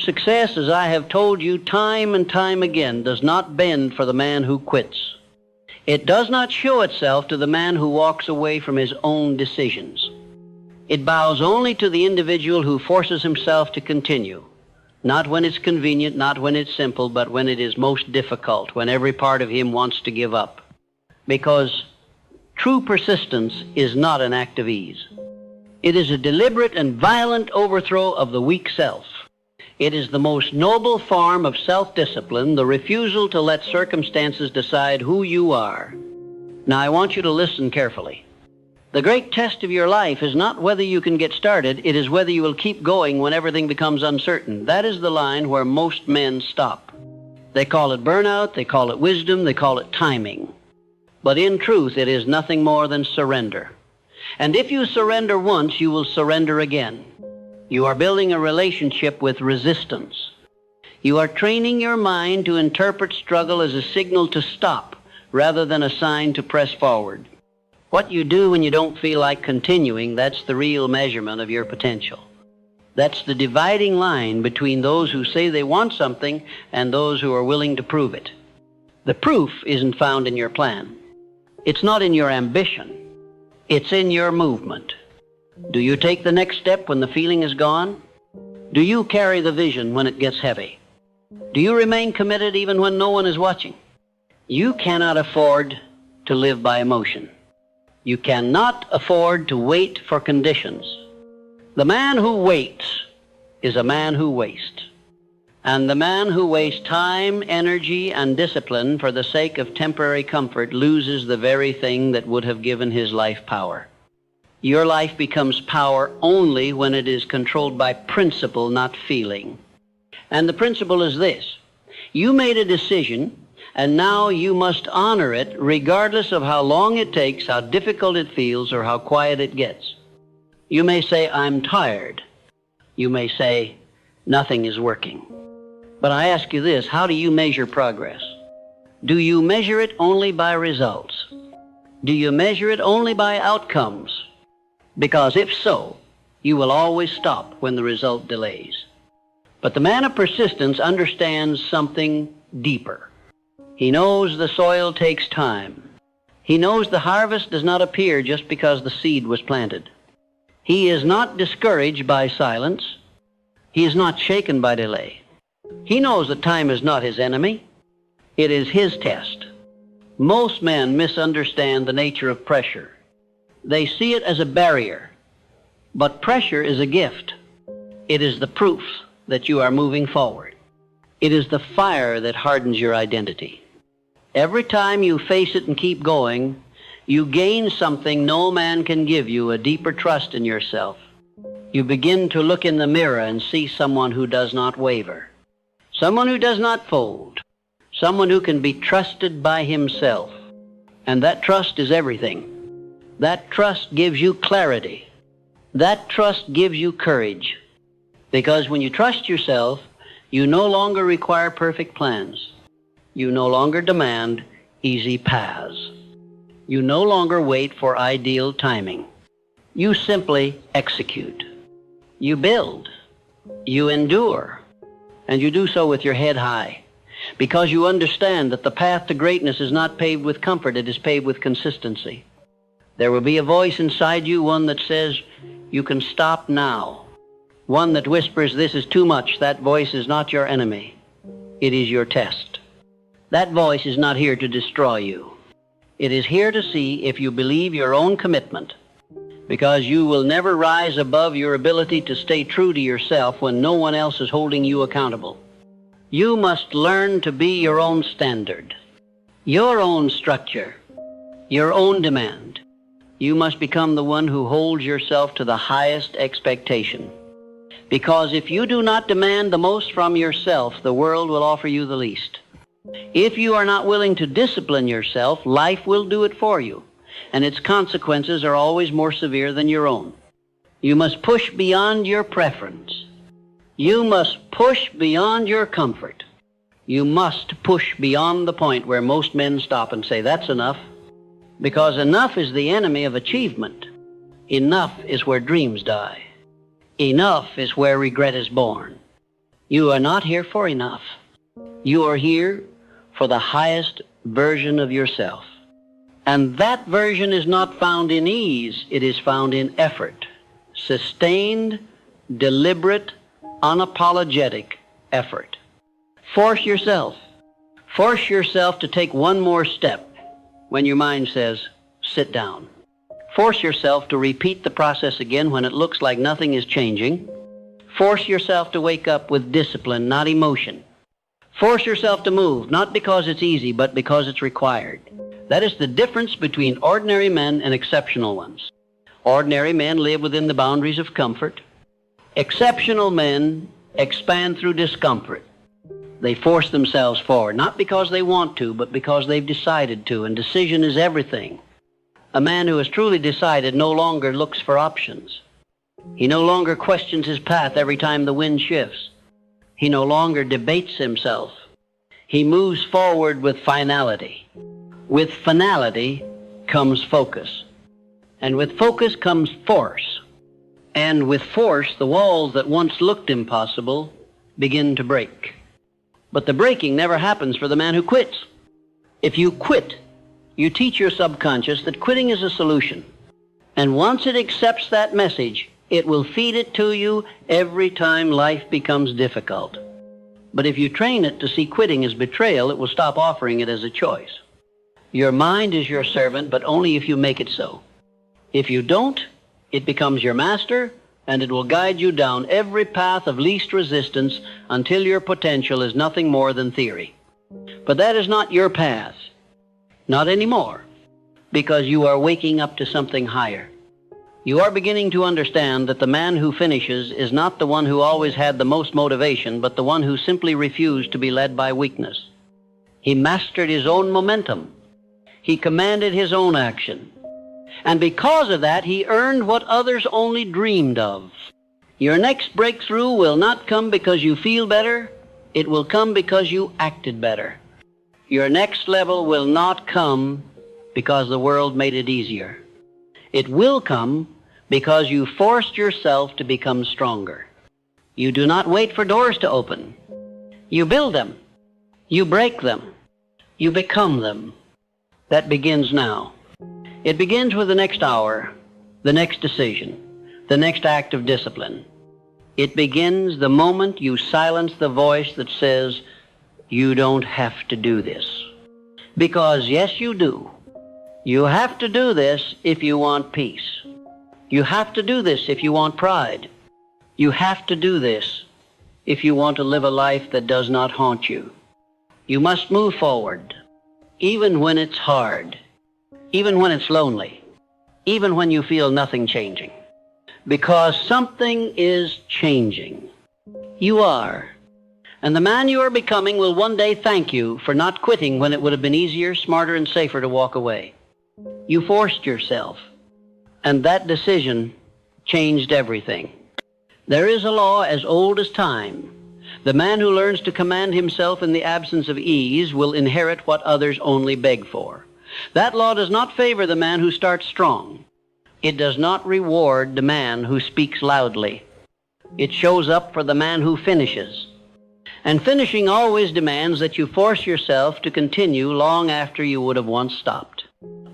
Success, as I have told you time and time again, does not bend for the man who quits. It does not show itself to the man who walks away from his own decisions. It bows only to the individual who forces himself to continue, not when it's convenient, not when it's simple, but when it is most difficult, when every part of him wants to give up. Because true persistence is not an act of ease. It is a deliberate and violent overthrow of the weak self. It is the most noble form of self-discipline, the refusal to let circumstances decide who you are. Now, I want you to listen carefully. The great test of your life is not whether you can get started, it is whether you will keep going when everything becomes uncertain. That is the line where most men stop. They call it burnout, they call it wisdom, they call it timing. But in truth, it is nothing more than surrender. And if you surrender once, you will surrender again. You are building a relationship with resistance. You are training your mind to interpret struggle as a signal to stop rather than a sign to press forward. What you do when you don't feel like continuing, that's the real measurement of your potential. That's the dividing line between those who say they want something and those who are willing to prove it. The proof isn't found in your plan. It's not in your ambition. It's in your movement. Do you take the next step when the feeling is gone? Do you carry the vision when it gets heavy? Do you remain committed even when no one is watching? You cannot afford to live by emotion. You cannot afford to wait for conditions. The man who waits is a man who wastes. And the man who wastes time, energy, and discipline for the sake of temporary comfort loses the very thing that would have given his life power. Your life becomes power only when it is controlled by principle, not feeling. And the principle is this: you made a decision, and now you must honor it regardless of how long it takes, how difficult it feels, or how quiet it gets. You may say, "I'm tired." You may say, "Nothing is working." But I ask you this: how do you measure progress? Do you measure it only by results? Do you measure it only by outcomes? Because if so, you will always stop when the result delays. But the man of persistence understands something deeper. He knows the soil takes time. He knows the harvest does not appear just because the seed was planted. He is not discouraged by silence. He is not shaken by delay. He knows that time is not his enemy. It is his test. Most men misunderstand the nature of pressure. They see it as a barrier. But pressure is a gift. It is the proof that you are moving forward. It is the fire that hardens your identity. Every time you face it and keep going, you gain something no man can give you, a deeper trust in yourself. You begin to look in the mirror and see someone who does not waver, someone who does not fold, someone who can be trusted by himself. And that trust is everything. That trust gives you clarity. That trust gives you courage. Because when you trust yourself, you no longer require perfect plans. You no longer demand easy paths. You no longer wait for ideal timing. You simply execute. You build. You endure. And you do so with your head high. Because you understand that the path to greatness is not paved with comfort, it is paved with consistency. There will be a voice inside you, one that says, "You can stop now." One that whispers, "This is too much." That voice is not your enemy. It is your test. That voice is not here to destroy you. It is here to see if you believe your own commitment, because you will never rise above your ability to stay true to yourself when no one else is holding you accountable. You must learn to be your own standard, your own structure, your own demand. You must become the one who holds yourself to the highest expectation. Because if you do not demand the most from yourself, the world will offer you the least. If you are not willing to discipline yourself, life will do it for you, and its consequences are always more severe than your own. You must push beyond your preference. You must push beyond your comfort. You must push beyond the point where most men stop and say, "That's enough." Because enough is the enemy of achievement. Enough is where dreams die. Enough is where regret is born. You are not here for enough. You are here for the highest version of yourself. And that version is not found in ease, it is found in effort. Sustained, deliberate, unapologetic effort. Force yourself. Force yourself to take one more step when your mind says, sit down. Force yourself to repeat the process again when it looks like nothing is changing. Force yourself to wake up with discipline, not emotion. Force yourself to move, not because it's easy, but because it's required. That is the difference between ordinary men and exceptional ones. Ordinary men live within the boundaries of comfort. Exceptional men expand through discomfort. They force themselves forward, not because they want to, but because they've decided to, and decision is everything. A man who has truly decided no longer looks for options. He no longer questions his path every time the wind shifts. He no longer debates himself. He moves forward with finality. With finality comes focus. And with focus comes force. And with force, the walls that once looked impossible begin to break. But the breaking never happens for the man who quits. If you quit, you teach your subconscious that quitting is a solution. And once it accepts that message, it will feed it to you every time life becomes difficult. But if you train it to see quitting as betrayal, it will stop offering it as a choice. Your mind is your servant, but only if you make it so. If you don't, it becomes your master, and it will guide you down every path of least resistance until your potential is nothing more than theory. But that is not your path. Not anymore, because you are waking up to something higher. You are beginning to understand that the man who finishes is not the one who always had the most motivation, but the one who simply refused to be led by weakness. He mastered his own momentum. He commanded his own action. And because of that, he earned what others only dreamed of. Your next breakthrough will not come because you feel better. It will come because you acted better. Your next level will not come because the world made it easier. It will come because you forced yourself to become stronger. You do not wait for doors to open. You build them. You break them. You become them. That begins now. It begins with the next hour, the next decision, the next act of discipline. It begins the moment you silence the voice that says, you don't have to do this. Because yes, you do. You have to do this if you want peace. You have to do this if you want pride. You have to do this if you want to live a life that does not haunt you. You must move forward, even when it's hard, even when it's lonely, even when you feel nothing changing. Because something is changing. You are. And the man you are becoming will one day thank you for not quitting when it would have been easier, smarter, and safer to walk away. You forced yourself, and that decision changed everything. There is a law as old as time. The man who learns to command himself in the absence of ease will inherit what others only beg for. That law does not favor the man who starts strong. It does not reward the man who speaks loudly. It shows up for the man who finishes. And finishing always demands that you force yourself to continue long after you would have once stopped.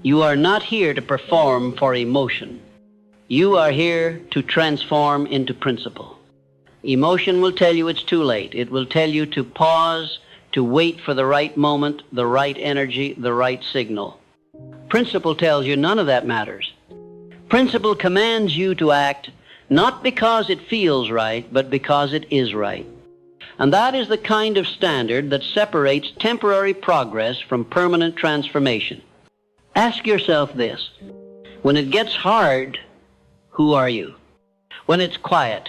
You are not here to perform for emotion. You are here to transform into principle. Emotion will tell you it's too late. It will tell you to pause, to wait for the right moment, the right energy, the right signal. Principle tells you none of that matters. Principle commands you to act not because it feels right, but because it is right. And that is the kind of standard that separates temporary progress from permanent transformation. Ask yourself this. When it gets hard, who are you? When it's quiet,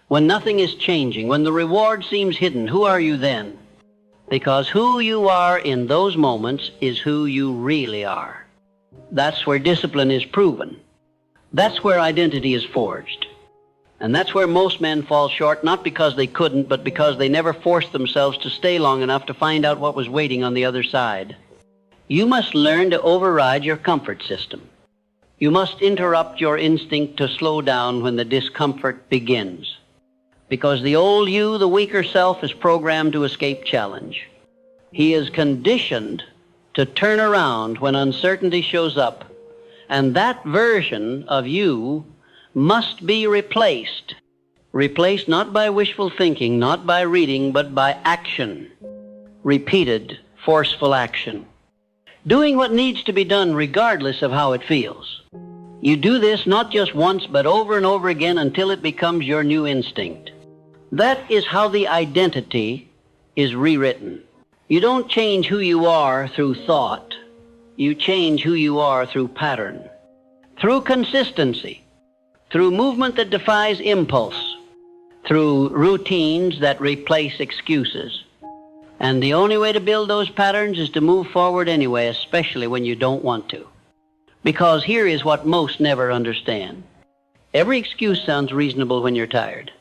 when nothing is changing, when the reward seems hidden, who are you then? Because who you are in those moments is who you really are. That's where discipline is proven. That's where identity is forged. And that's where most men fall short, not because they couldn't, but because they never forced themselves to stay long enough to find out what was waiting on the other side. You must learn to override your comfort system. You must interrupt your instinct to slow down when the discomfort begins. because the old you, the weaker self, is programmed to escape challenge. He is conditioned to turn around when uncertainty shows up, and that version of you must be replaced. Replaced not by wishful thinking, not by reading, but by action. Repeated, forceful action. Doing what needs to be done regardless of how it feels. You do this not just once, but over and over again until it becomes your new instinct. That is how the identity is rewritten. You don't change who you are through thought. You change who you are through pattern, through consistency, through movement that defies impulse, through routines that replace excuses. And the only way to build those patterns is to move forward anyway, especially when you don't want to. Because here is what most never understand. Every excuse sounds reasonable when you're tired.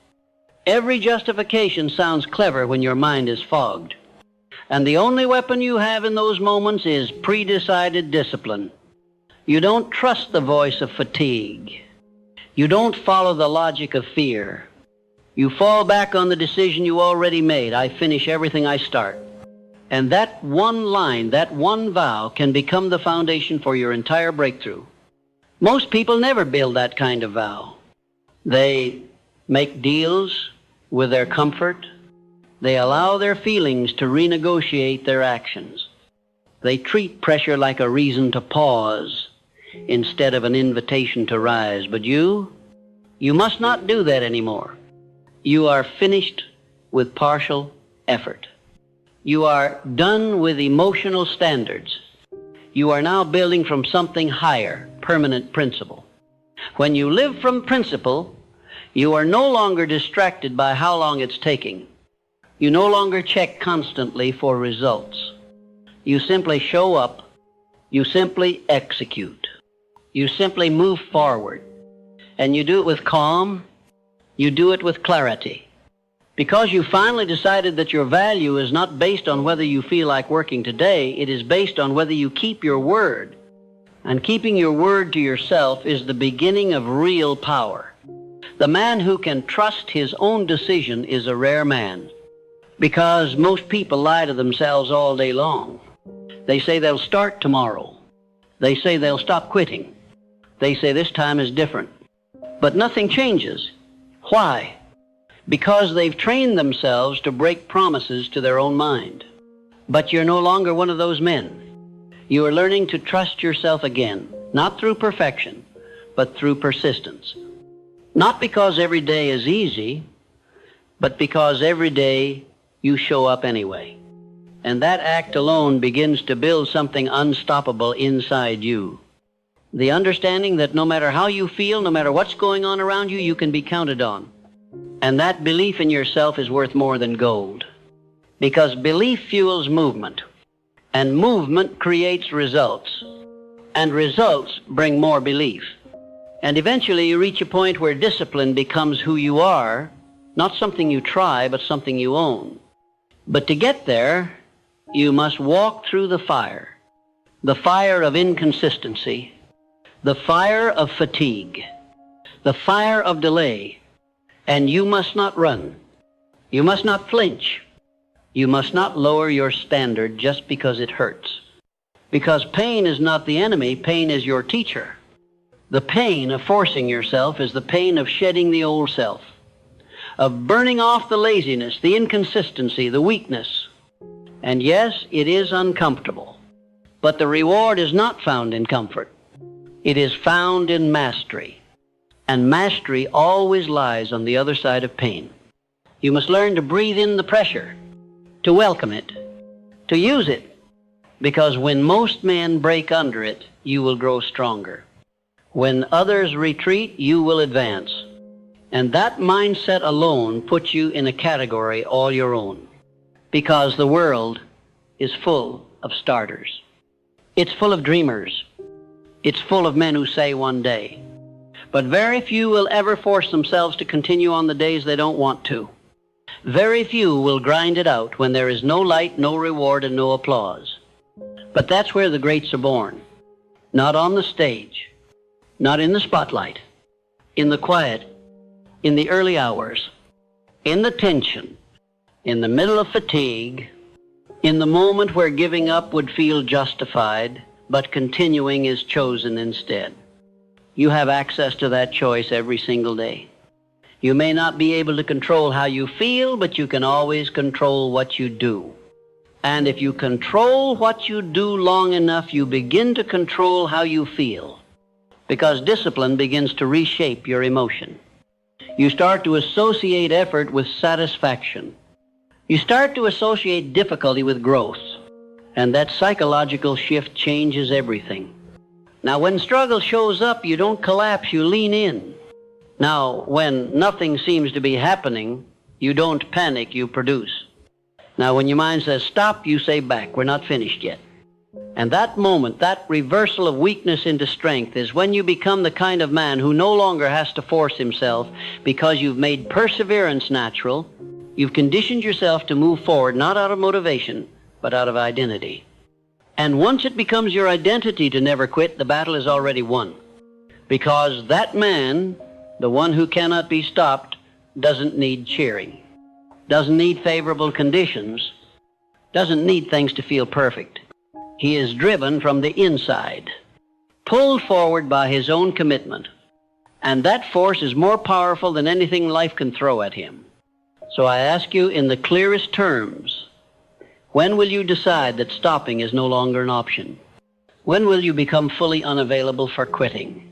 Every justification sounds clever when your mind is fogged. And the only weapon you have in those moments is pre-decided discipline. You don't trust the voice of fatigue. You don't follow the logic of fear. You fall back on the decision you already made. I finish everything I start. And that one line, that one vow can become the foundation for your entire breakthrough. Most people never build that kind of vow. They make deals with their comfort. They allow their feelings to renegotiate their actions. They treat pressure like a reason to pause instead of an invitation to rise. But you must not do that anymore. You are finished with partial effort. You are done with emotional standards. You are now building from something higher, permanent principle. When you live from principle, you are no longer distracted by how long it's taking. You no longer check constantly for results. You simply show up. You simply execute. You simply move forward. And you do it with calm. You do it with clarity. Because you finally decided that your value is not based on whether you feel like working today, it is based on whether you keep your word. And keeping your word to yourself is the beginning of real power. The man who can trust his own decision is a rare man, because most people lie to themselves all day long. They say they'll start tomorrow. They say they'll stop quitting. They say this time is different. But nothing changes. Why? Because they've trained themselves to break promises to their own mind. But you're no longer one of those men. You are learning to trust yourself again, not through perfection, but through persistence. Not because every day is easy, but because every day you show up anyway. And that act alone begins to build something unstoppable inside you. The understanding that no matter how you feel, no matter what's going on around you, you can be counted on. And that belief in yourself is worth more than gold. Because belief fuels movement. And movement creates results. And results bring more belief. And eventually you reach a point where discipline becomes who you are, not something you try, but something you own. But to get there, you must walk through the fire of inconsistency, the fire of fatigue, the fire of delay. And you must not run. You must not flinch. You must not lower your standard just because it hurts. Because pain is not the enemy, pain is your teacher. The pain of forcing yourself is the pain of shedding the old self, of burning off the laziness, the inconsistency, the weakness. And yes, it is uncomfortable, but the reward is not found in comfort. It is found in mastery. And mastery always lies on the other side of pain. You must learn to breathe in the pressure, to welcome it, to use it, because when most men break under it, you will grow stronger. When others retreat, you will advance. And that mindset alone puts you in a category all your own, because the world is full of starters. It's full of dreamers. It's full of men who say one day. But very few will ever force themselves to continue on the days they don't want to. Very few will grind it out when there is no light, no reward, and no applause. But that's where the greats are born. Not on the stage, not in the spotlight, in the quiet, in the early hours, in the tension, in the middle of fatigue, in the moment where giving up would feel justified, but continuing is chosen instead. You have access to that choice every single day. You may not be able to control how you feel, but you can always control what you do. And if you control what you do long enough, you begin to control how you feel, because discipline begins to reshape your emotion. You start to associate effort with satisfaction. You start to associate difficulty with growth, and that psychological shift changes everything. Now, when struggle shows up, you don't collapse, you lean in. Now, when nothing seems to be happening, you don't panic, you produce. Now, when your mind says stop, you say back, we're not finished yet. And that moment, that reversal of weakness into strength, is when you become the kind of man who no longer has to force himself, because you've made perseverance natural. You've conditioned yourself to move forward, not out of motivation, but out of identity. And once it becomes your identity to never quit, the battle is already won. Because that man, the one who cannot be stopped, doesn't need cheering, doesn't need favorable conditions, doesn't need things to feel perfect. He is driven from the inside, pulled forward by his own commitment. And that force is more powerful than anything life can throw at him. So I ask you in the clearest terms, when will you decide that stopping is no longer an option? When will you become fully unavailable for quitting?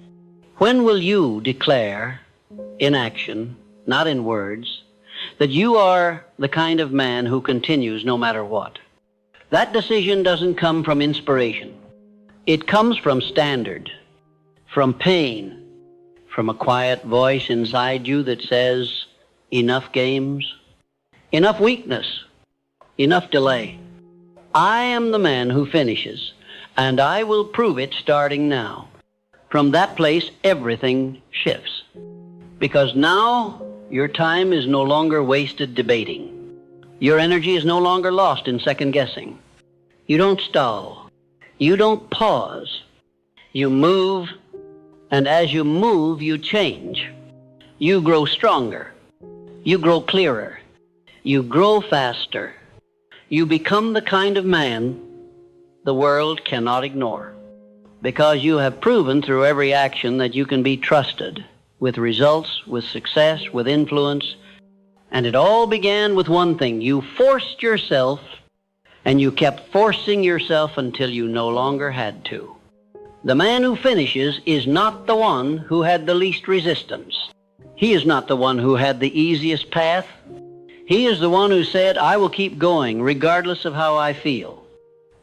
When will you declare, in action, not in words, that you are the kind of man who continues no matter what? That decision doesn't come from inspiration. It comes from standard, from pain, from a quiet voice inside you that says, enough games, enough weakness, enough delay. I am the man who finishes, and I will prove it starting now. From that place, everything shifts. Because now, your time is no longer wasted debating. Your energy is no longer lost in second guessing. You don't stall. You don't pause. You move, and as you move, you change. You grow stronger. You grow clearer. You grow faster. You become the kind of man the world cannot ignore, because you have proven through every action that you can be trusted with results, with success, with influence. And it all began with one thing. You forced yourself, and you kept forcing yourself until you no longer had to. The man who finishes is not the one who had the least resistance. He is not the one who had the easiest path. He is the one who said, I will keep going regardless of how I feel.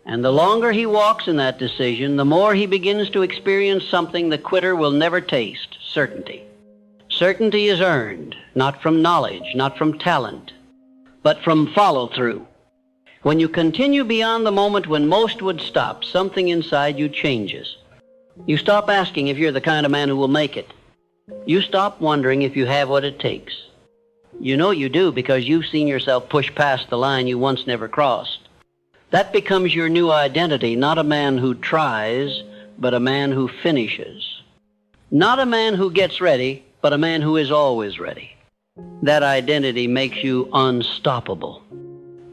And the longer he walks in that decision, the more he begins to experience something the quitter will never taste: certainty. Certainty is earned, not from knowledge, not from talent, but from follow-through. When you continue beyond the moment when most would stop, something inside you changes. You stop asking if you're the kind of man who will make it. You stop wondering if you have what it takes. You know you do, because you've seen yourself push past the line you once never crossed. That becomes your new identity, not a man who tries, but a man who finishes. Not a man who gets ready, but a man who is always ready. That identity makes you unstoppable,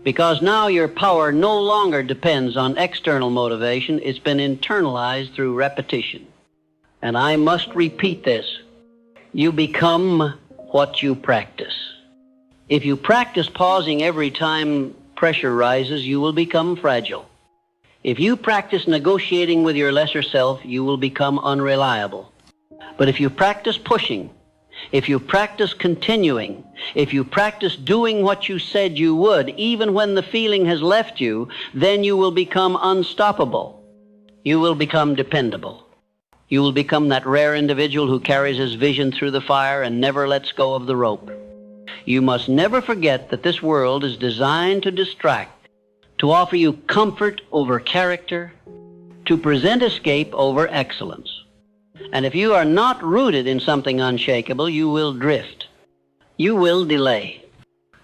because now your power no longer depends on external motivation. It's been internalized through repetition. And I must repeat this. You become what you practice. If you practice pausing every time pressure rises, you will become fragile. If you practice negotiating with your lesser self, you will become unreliable. But if you practice pushing, if you practice continuing, if you practice doing what you said you would, even when the feeling has left you, then you will become unstoppable. You will become dependable. You will become that rare individual who carries his vision through the fire and never lets go of the rope. You must never forget that this world is designed to distract, to offer you comfort over character, to present escape over excellence. And if you are not rooted in something unshakable, you will drift. You will delay.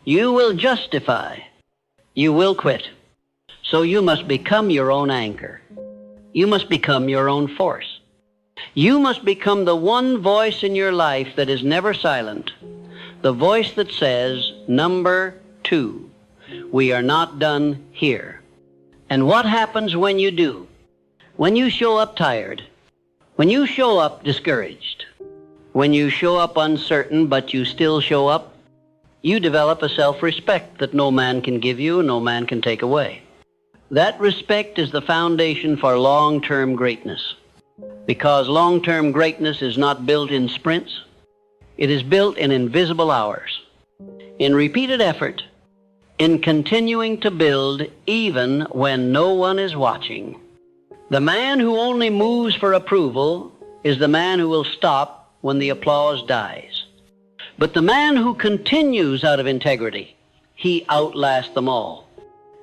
You will justify. You will quit. So you must become your own anchor. You must become your own force. You must become the one voice in your life that is never silent, The voice that says, number 2, we are not done here. And what happens when you do? When you show up tired, when you show up discouraged, when you show up uncertain but you still show up, you develop a self-respect that no man can give you and no man can take away. That respect is the foundation for long-term greatness, because long-term greatness is not built in sprints. It is built in invisible hours, in repeated effort, in continuing to build even when no one is watching. The man who only moves for approval is the man who will stop when the applause dies. But the man who continues out of integrity, he outlasts them all.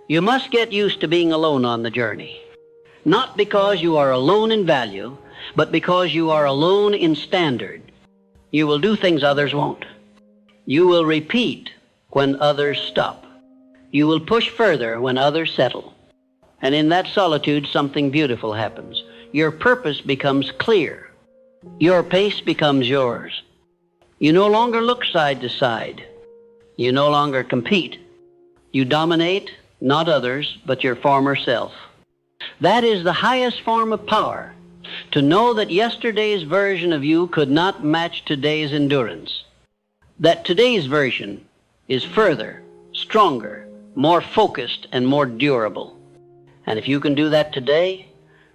You must get used to being alone on the journey. Not because you are alone in value, but because you are alone in standard. You will do things others won't. You will repeat when others stop. You will push further when others settle. And in that solitude, something beautiful happens. Your purpose becomes clear. Your pace becomes yours. You no longer look side to side. You no longer compete. You dominate, not others, but your former self. That is the highest form of power, to know that yesterday's version of you could not match today's endurance. That today's version is further, stronger, more focused, and more durable. And if you can do that today,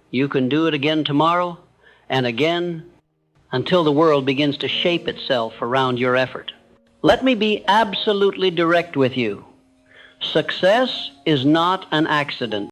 you can do it again tomorrow, and again, until the world begins to shape itself around your effort. Let me be absolutely direct with you. Success is not an accident.